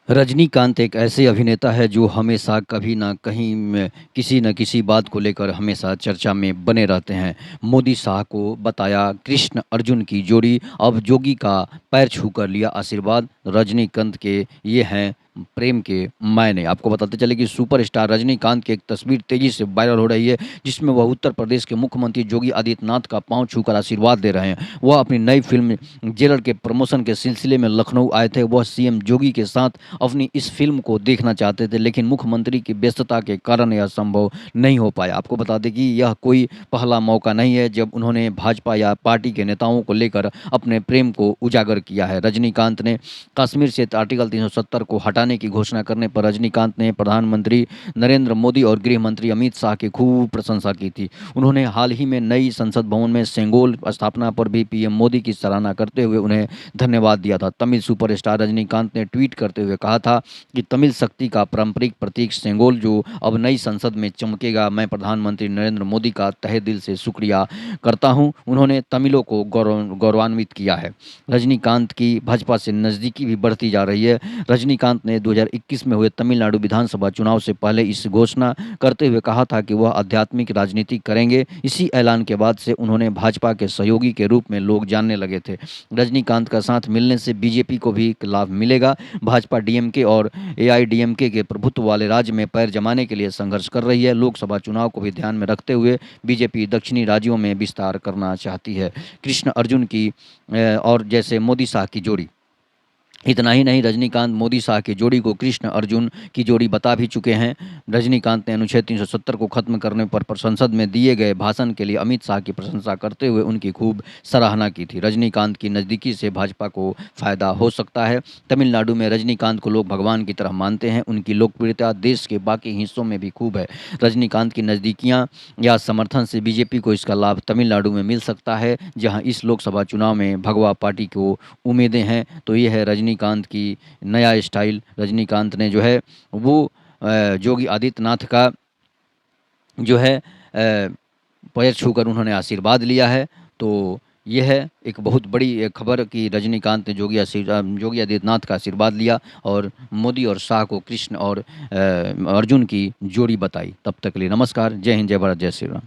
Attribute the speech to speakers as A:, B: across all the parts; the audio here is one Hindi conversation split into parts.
A: रजनीकांत एक ऐसे अभिनेता है जो हमेशा कभी ना कहीं में किसी न किसी बात को लेकर हमेशा चर्चा में बने रहते हैं। मोदी शाह को बताया कृष्ण अर्जुन की जोड़ी, अब जोगी का पैर छू कर लिया आशीर्वाद। रजनीकांत के ये हैं प्रेम के मायने। आपको बताते चले कि सुपरस्टार रजनीकांत की एक तस्वीर तेजी से वायरल हो रही है, जिसमें वह उत्तर प्रदेश के मुख्यमंत्री योगी आदित्यनाथ का पांव छूकर आशीर्वाद दे रहे हैं। वह अपनी नई फिल्म जेलर के प्रमोशन के सिलसिले में लखनऊ आए थे। वह सीएम योगी के साथ अपनी इस फिल्म को देखना चाहते थे, लेकिन मुख्यमंत्री की व्यस्तता के कारण यह संभव नहीं हो पाया। आपको बता दें कि यह कोई पहला मौका नहीं है जब उन्होंने भाजपा या पार्टी के नेताओं को लेकर अपने प्रेम को उजागर किया है। रजनीकांत ने कश्मीर से आर्टिकल 370 को हटाने की घोषणा करने पर रजनीकांत ने प्रधानमंत्री नरेंद्र मोदी और गृह मंत्री अमित शाह की खूब प्रशंसा की थी। उन्होंने हाल ही में नई संसद भवन में सेंगोल स्थापना पर भी पीएम मोदी की सराहना करते हुए उन्हें धन्यवाद दिया था। तमिल सुपरस्टार रजनीकांत ने ट्वीट करते हुए कहा था कि तमिल शक्ति का पारंपरिक प्रतीक सेंगोल जो अब नई संसद में चमकेगा, मैं प्रधानमंत्री नरेंद्र मोदी का तहे दिल से शुक्रिया करता हूं। उन्होंने तमिलों को गौरवान्वित किया है। रजनीकांत की भाजपा से नज़दीकी भी बढ़ती जा रही है। रजनीकांत ने 2021 में हुए तमिलनाडु विधानसभा चुनाव से पहले इस घोषणा करते हुए कहा था कि वह आध्यात्मिक राजनीति करेंगे। इसी ऐलान के बाद से उन्होंने भाजपा के सहयोगी के रूप में लोग जानने लगे थे। रजनीकांत का साथ मिलने से बीजेपी को भी लाभ मिलेगा। भाजपा डीएमके और एआईडीएमके के प्रभुत्व वाले राज्य में पैर जमाने के लिए संघर्ष कर रही है। लोकसभा चुनाव को भी ध्यान में रखते हुए बीजेपी दक्षिणी राज्यों में विस्तार करना चाहती है। कृष्ण अर्जुन की और जैसे मोदी शाह की जोड़ी। इतना ही नहीं, रजनीकांत मोदी शाह की जोड़ी को कृष्ण अर्जुन की जोड़ी बता भी चुके हैं। रजनीकांत ने अनुच्छेद 370 को खत्म करने पर संसद में दिए गए भाषण के लिए अमित शाह की प्रशंसा करते हुए उनकी खूब सराहना की थी। रजनीकांत की नज़दीकी से भाजपा को फायदा हो सकता है। तमिलनाडु में रजनीकांत को लोग भगवान की तरह मानते हैं। उनकी लोकप्रियता देश के बाकी हिस्सों में भी खूब है। रजनीकांत की नज़दीकियाँ या समर्थन से बीजेपी को इसका लाभ तमिलनाडु में मिल सकता है, जहाँ इस लोकसभा चुनाव में भगवा पार्टी को उम्मीदें हैं। तो ये है रजनीकांत की नया स्टाइल। रजनीकांत ने जो है वो योगी आदित्यनाथ का जो है पैर छूकर उन्होंने आशीर्वाद लिया है। तो ये है एक बहुत बड़ी खबर कि रजनीकांत ने योगी आदित्यनाथ का आशीर्वाद लिया और मोदी और शाह को कृष्ण और अर्जुन की जोड़ी बताई। तब तक के लिए नमस्कार। जय हिंद, जय भारत, जय श्री राम।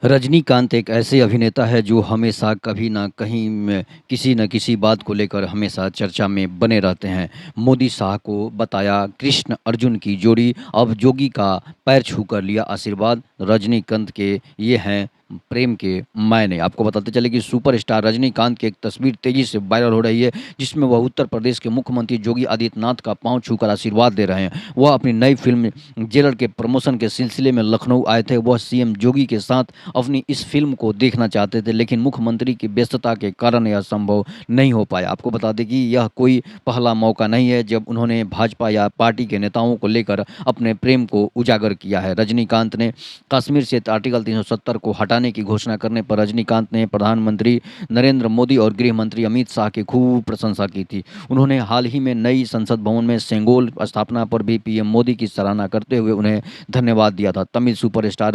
A: रजनीकांत एक ऐसे अभिनेता है जो हमेशा कभी ना कहीं में किसी न किसी बात को लेकर हमेशा चर्चा में बने रहते हैं। मोदी शाह को बताया कृष्ण अर्जुन की जोड़ी, अब जोगी का पैर छू कर लिया आशीर्वाद। रजनीकांत के ये हैं प्रेम के मायने। आपको बताते चले कि सुपरस्टार रजनीकांत की एक तस्वीर तेजी से वायरल हो रही है, जिसमें वह उत्तर प्रदेश के मुख्यमंत्री योगी आदित्यनाथ का पांव छूकर आशीर्वाद दे रहे हैं। वह अपनी नई फिल्म जेलर के प्रमोशन के सिलसिले में लखनऊ आए थे। वह सीएम योगी के साथ अपनी इस फिल्म को देखना चाहते थे, लेकिन मुख्यमंत्री की व्यस्तता के कारण यह संभव नहीं हो पाया। आपको बता दें कि यह कोई पहला मौका नहीं है जब उन्होंने भाजपा या पार्टी के नेताओं को लेकर अपने प्रेम को उजागर किया है। रजनीकांत ने कश्मीर से आर्टिकल 370 को हटाने की घोषणा करने पर रजनीकांत ने प्रधानमंत्री नरेंद्र मोदी और गृह मंत्री अमित शाह की खूब प्रशंसा की थी। उन्होंने हाल ही में नई संसद भवन में सेंगोल स्थापना पर भी पीएम मोदी की सराहना करते हुए उन्हें धन्यवाद दिया था। तमिल सुपरस्टार